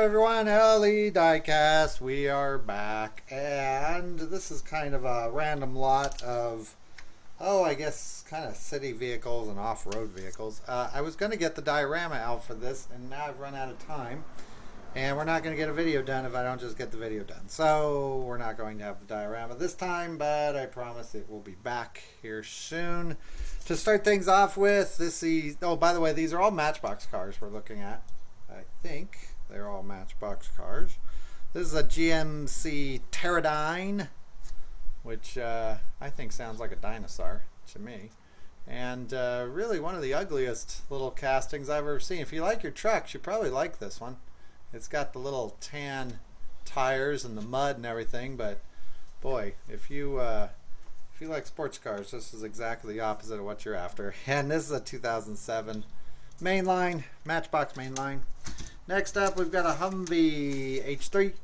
everyone, LE Diecast. We are back, and this is kind of a random lot of, I guess kind of city vehicles and off-road vehicles. I was going to get the diorama out for this, and now I've run out of time, and we're not going to get a video done if I don't just get the video done. So we're not going to have the diorama this time, but I promise it will be back here soon. To start things off with, by the way, these are all Matchbox cars we're looking at. I think they're all Matchbox cars. This is a GMC Pterodon, which I think sounds like a dinosaur to me. And really one of the ugliest little castings I've ever seen. If you like your trucks, you probably like this one. It's got the little tan tires and the mud and everything, but boy, if you like sports cars, this is exactly the opposite of what you're after. And this is a 2007 mainline, Matchbox mainline. Next up, we've got a Humvee H3.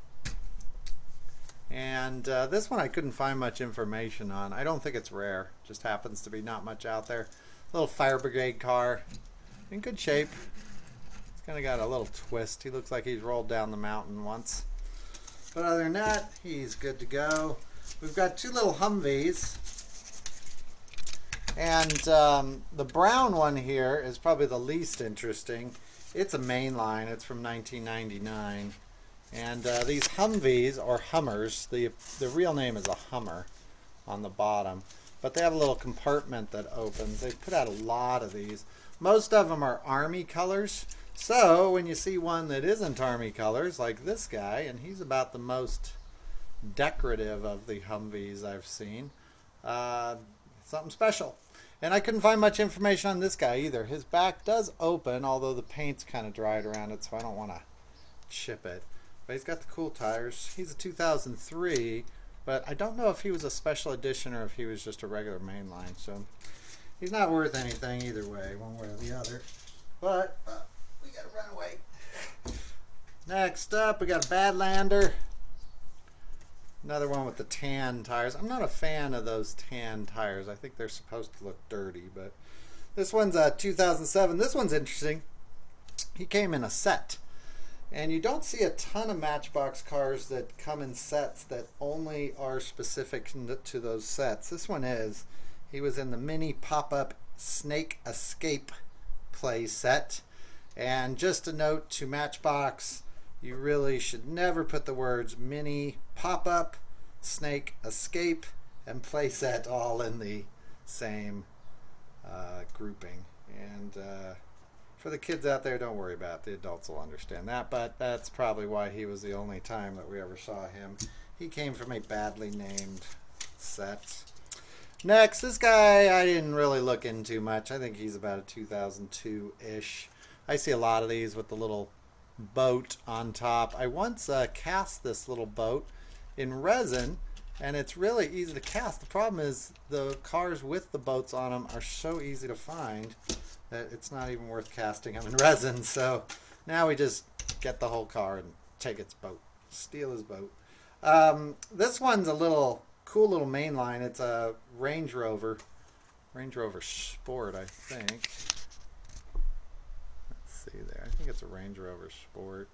And this one I couldn't find much information on. I don't think it's rare. Just happens to be not much out there. Little fire brigade car. In good shape. It's kind of got a little twist. He looks like he's rolled down the mountain once. But other than that, he's good to go. We've got two little Humvees. And the brown one here is probably the least interesting. It's a mainline. It's from 1999. And these Humvees, or Hummers, the real name is a Hummer on the bottom. But they have a little compartment that opens. They put out a lot of these. Most of them are Army colors. So when you see one that isn't Army colors, like this guy, and he's about the most decorative of the Humvees I've seen, something special. And I couldn't find much information on this guy either. His back does open, although the paint's kind of dried around it, so I don't want to chip it. But he's got the cool tires. He's a 2003, but I don't know if he was a special edition or if he was just a regular mainline. So he's not worth anything either way, one way or the other. But we got to run away. Next up, we got a Badlander. Another one with the tan tires. I'm not a fan of those tan tires. I think they're supposed to look dirty, but this one's a 2007. This one's interesting. He came in a set. And you don't see a ton of Matchbox cars that come in sets that only are specific to those sets. This one is. He was in the mini pop-up Snake Escape play set. And just a note to Matchbox, you really should never put the words mini pop-up, Snake Escape, and playset all in the same grouping. And for the kids out there, don't worry about it. The adults will understand that, but that's probably why he was the only time that we ever saw him. He came from a badly named set. Next, this guy I didn't really look into much. I think he's about a 2002-ish. I see a lot of these with the little boat on top. I once cast this little boat in resin, and it's really easy to cast. The problem is the cars with the boats on them are so easy to find that it's not even worth casting them in resin. So now we just get the whole car and take its boat, steal his boat. This one's a cool little mainline. It's a Range Rover Sport, I think. See there. I think it's a Range Rover Sport.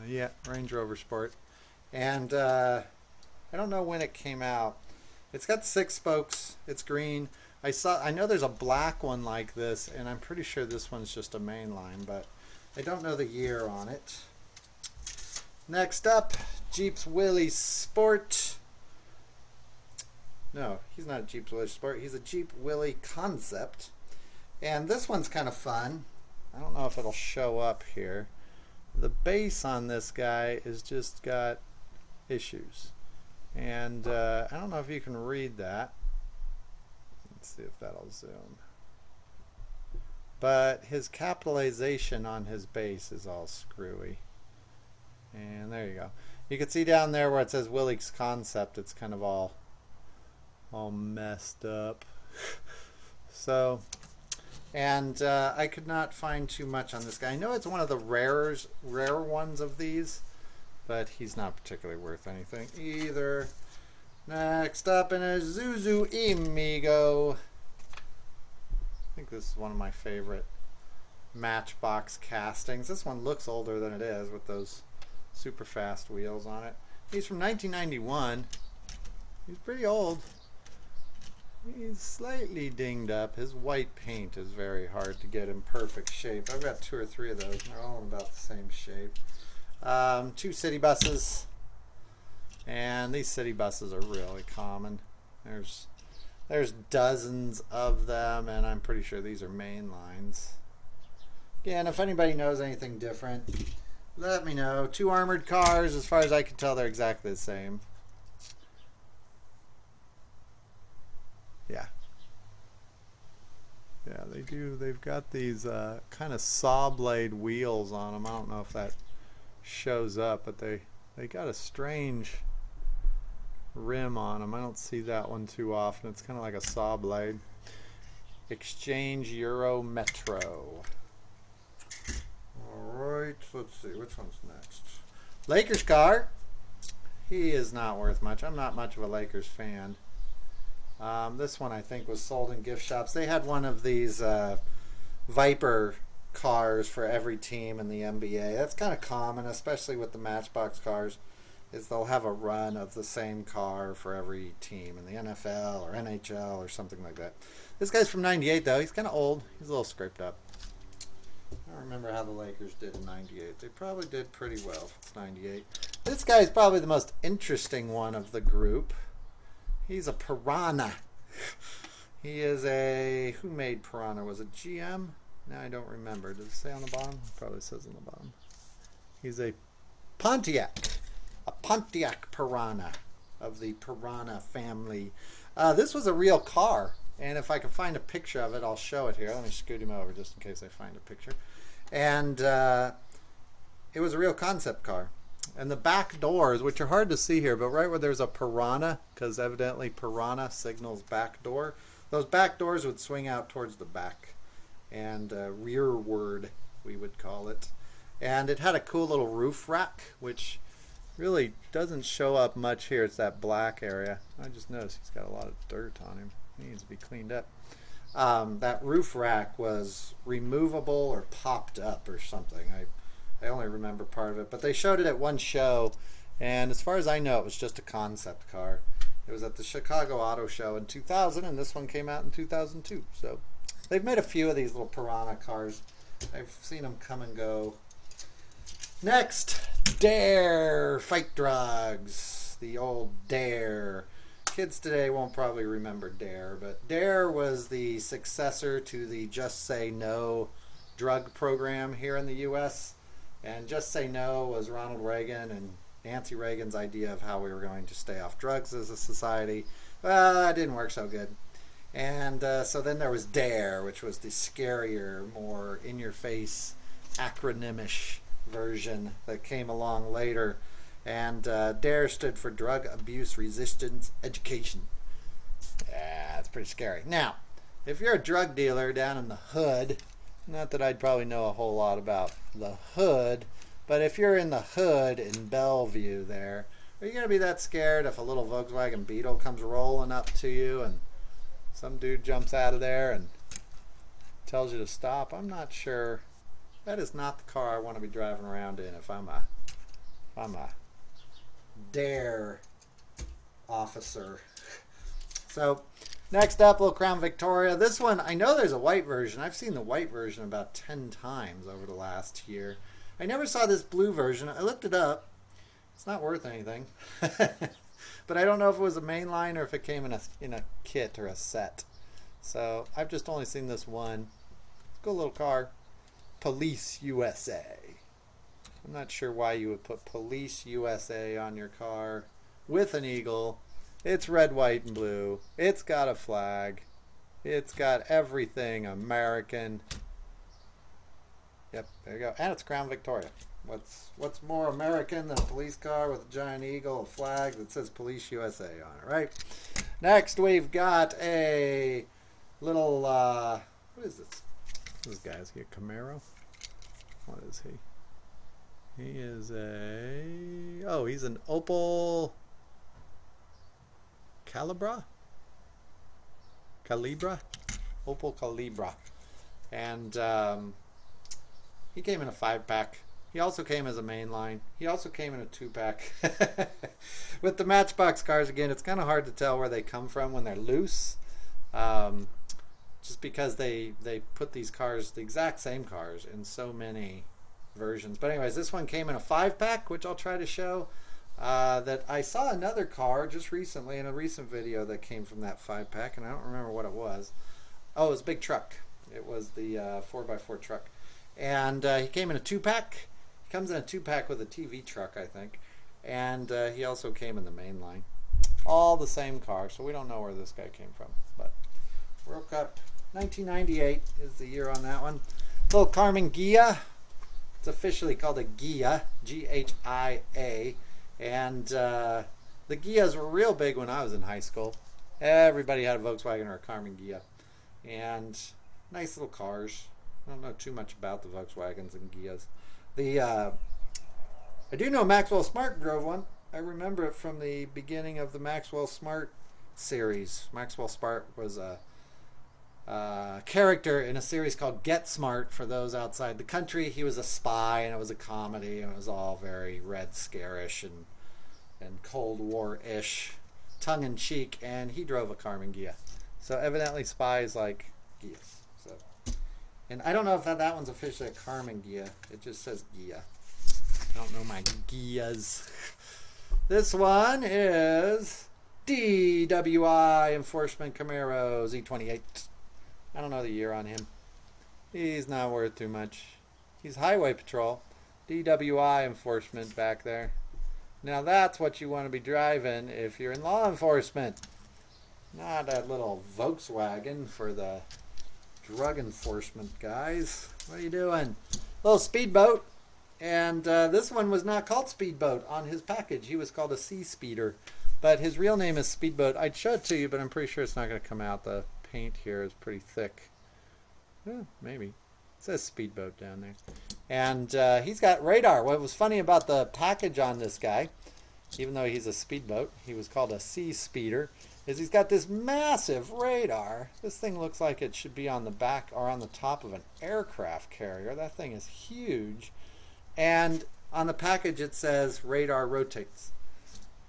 Yeah, Range Rover Sport. And I don't know when it came out. It's got 6 spokes. It's green. I know there's a black one like this, and I'm pretty sure this one's just a mainline, but I don't know the year on it. Next up, Jeep's Willys Sport. No, he's not a Jeep's Willys Sport. He's a Jeep Willy Concept. And this one's kind of fun. I don't know if it'll show up here. The base on this guy is just got issues. And I don't know if you can read that. Let's see if that'll zoom. But his capitalization on his base is all screwy. And there you go. You can see down there where it says Willys Concept, it's kind of all messed up. So... And I could not find too much on this guy. I know it's one of the rare ones of these, but he's not particularly worth anything either. Next up, in a Isuzu Amigo. I think this is one of my favorite Matchbox castings. This one looks older than it is with those super fast wheels on it. He's from 1991. He's pretty old. He's slightly dinged up. His white paint is very hard to get in perfect shape. I've got 2 or 3 of those. They're all about the same shape. 2 city buses. And these city buses are really common. There's dozens of them, and I'm pretty sure these are main lines. Again, if anybody knows anything different, let me know. 2 armored cars. As far as I can tell, they're exactly the same. Yeah. Yeah, they do. They've got these kind of saw blade wheels on them. I don't know if that shows up, but they got a strange rim on them. I don't see that one too often. It's kind of like a saw blade. Exchange Euro Metro. Alright, let's see. Which one's next? Lakers car. He is not worth much. I'm not much of a Lakers fan. This one I think was sold in gift shops. They had one of these Viper cars for every team in the NBA. That's kind of common, especially with the Matchbox cars, is they'll have a run of the same car for every team in the NFL or NHL or something like that. This guy's from 98 though. He's kind of old. He's a little scraped up. I don't remember how the Lakers did in 98. They probably did pretty well if it's 98. This guy's probably the most interesting one of the group. He's a Piranha. He is a... Who made Piranha? Was it GM? No, I don't remember. Does it say on the bottom? It probably says on the bottom. He's a Pontiac. A Pontiac Piranha of the Piranha family. This was a real car. And if I can find a picture of it, I'll show it here. Let me scoot him over just in case I find a picture. And it was a real concept car. And the back doors, which are hard to see here, but right where there's a Piranha, because evidently Piranha signals back door, those back doors would swing out towards the back. And rearward, we would call it. And it had a cool little roof rack, which really doesn't show up much here. It's that black area. I just noticed he's got a lot of dirt on him. He needs to be cleaned up. That roof rack was removable or popped up or something. I only remember part of it, but they showed it at one show, and as far as I know, it was just a concept car. It was at the Chicago Auto Show in 2000, and this one came out in 2002. So they've made a few of these little Piranha cars. I've seen them come and go. Next, Dare Fight Drugs. The old Dare. Kids today won't probably remember Dare, but Dare was the successor to the Just Say No drug program here in the U.S., and Just Say No was Ronald Reagan and Nancy Reagan's idea of how we were going to stay off drugs as a society. Well, that didn't work so good. And so then there was DARE, which was the scarier, more in-your-face, acronymish version that came along later. And DARE stood for Drug Abuse Resistance Education. Yeah, that's pretty scary. Now, if you're a drug dealer down in the hood, not that I'd probably know a whole lot about the hood, but if you're in the hood in Bellevue there, are you going to be that scared if a little Volkswagen Beetle comes rolling up to you and some dude jumps out of there and tells you to stop? I'm not sure. That is not the car I want to be driving around in if I'm a DARE officer. So next up, little Crown Victoria. This one, I know there's a white version. I've seen the white version about 10 times over the last year. I never saw this blue version. I looked it up. It's not worth anything. But I don't know if it was a mainline or if it came in a kit or a set. So I've just only seen this one. Cool little car. Police USA. I'm not sure why you would put Police USA on your car with an eagle. It's red, white, and blue. It's got a flag. It's got everything American. Yep, there you go. And it's Crown Victoria. What's more American than a police car with a giant eagle, a flag that says Police USA on it, right? Next, we've got a little, what is this? This guy, is he a Camaro? What is he? He is he's an Opel Calibra? Opel Calibra. And He came in a 5-pack. He also came as a mainline. He also came in a 2-pack. With the Matchbox cars, again, it's kind of hard to tell where they come from when they're loose. Just because they put these cars, the exact same cars, in so many versions. But anyways, this one came in a 5-pack, which I'll try to show. That I saw another car just recently in a recent video that came from that 5-pack, and I don't remember what it was. Oh, it was a big truck. It was the 4x4 truck. And he came in a 2-pack. He comes in a 2-pack with a TV truck, I think. And he also came in the main line. All the same car, so we don't know where this guy came from. But World Cup 1998 is the year on that one. Little Carmen Ghia. It's officially called a Ghia, G-H-I-A. And the Ghias were real big when I was in high school. Everybody had a Volkswagen or a Carmen Ghia. And nice little cars. I don't know too much about the Volkswagens and Ghias. I do know Maxwell Smart drove one. I remember it from the beginning of the Maxwell Smart series. Maxwell Smart was a character in a series called Get Smart for those outside the country. He was a spy, and it was a comedy, and it was all very Red Scare-ish and Cold War-ish, tongue-in-cheek, and he drove a Carmen Ghia. So evidently spies like Ghias. So, and I don't know if that one's officially a Carmen Ghia. It just says Ghia. I don't know my Ghias. This one is DWI Enforcement Camaro Z28. I don't know the year on him. He's not worth too much. He's Highway Patrol. DWI Enforcement back there. Now that's what you want to be driving if you're in law enforcement. Not a little Volkswagen for the drug enforcement guys. What are you doing? Little speedboat. And this one was not called Speedboat on his package. He was called a Sea Speeder. But his real name is Speedboat. I'd show it to you, but I'm pretty sure it's not going to come out. The paint here is pretty thick. Maybe. It says Speedboat down there. And he's got radar. What was funny about the package on this guy, even though he's a speedboat, he was called a Sea Speeder, is he's got this massive radar. This thing looks like it should be on the back or on the top of an aircraft carrier. That thing is huge. And on the package it says radar rotates.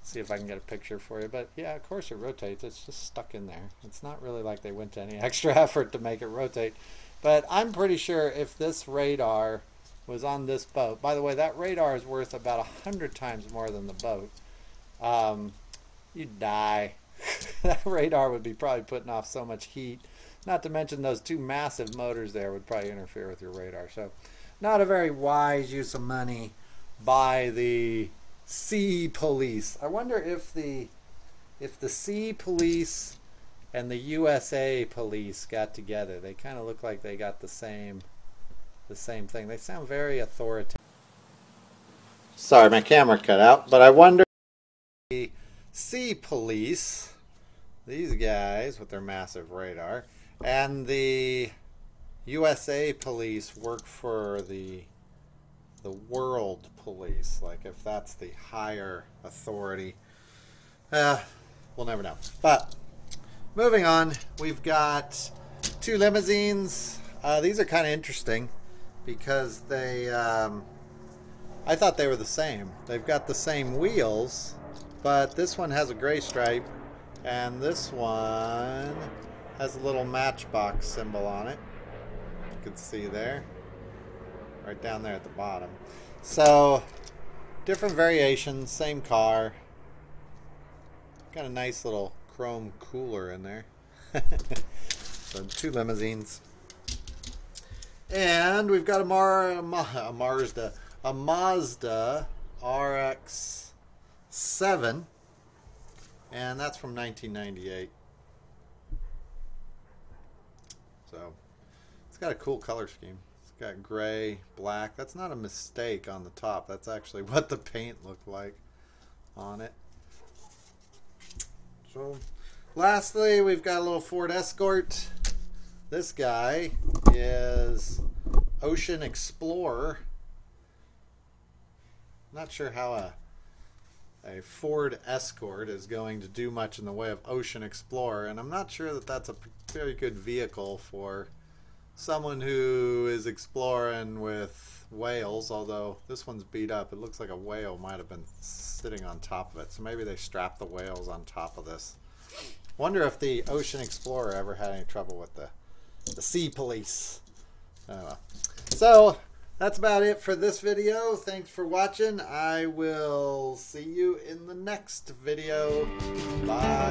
See if I can get a picture for you. But yeah, of course it rotates. It's just stuck in there. It's not really like they went to any extra effort to make it rotate. But I'm pretty sure if this radar was on this boat, by the way, that radar is worth about 100 times more than the boat. You'd die. That radar would be probably putting off so much heat. Not to mention those two massive motors there would probably interfere with your radar. So not a very wise use of money by the Sea Police. I wonder if the Sea Police and the USA Police got together. They kind of look like they got the same thing. They sound very authoritative. Sorry, my camera cut out. But I wonder if the Sea Police, these guys with their massive radar, and the USA Police work for the World Police. Like if that's the higher authority. We'll never know. But moving on, we've got two limousines. These are kind of interesting because they, I thought they were the same. They've got the same wheels, but this one has a gray stripe and this one has a little Matchbox symbol on it. You can see there, right down there at the bottom. So different variations, same car. Got a nice little chrome cooler in there. So two limousines. And we've got a Mazda RX-7. And that's from 1998. So it's got a cool color scheme. It's got gray, black. That's not a mistake on the top. That's actually what the paint looked like on it. So lastly, we've got a little Ford Escort. This guy is Ocean Explorer. Not sure how a Ford Escort is going to do much in the way of Ocean Explorer, and I'm not sure that that's a very good vehicle for someone who is exploring with whales, although this one's beat up. It looks like a whale might have been sitting on top of it, so maybe they strapped the whales on top of this. Wonder if the Ocean Explorer ever had any trouble with the sea police. I don't know. So that's about it for this video. Thanks for watching. I will see you in the next video. Bye.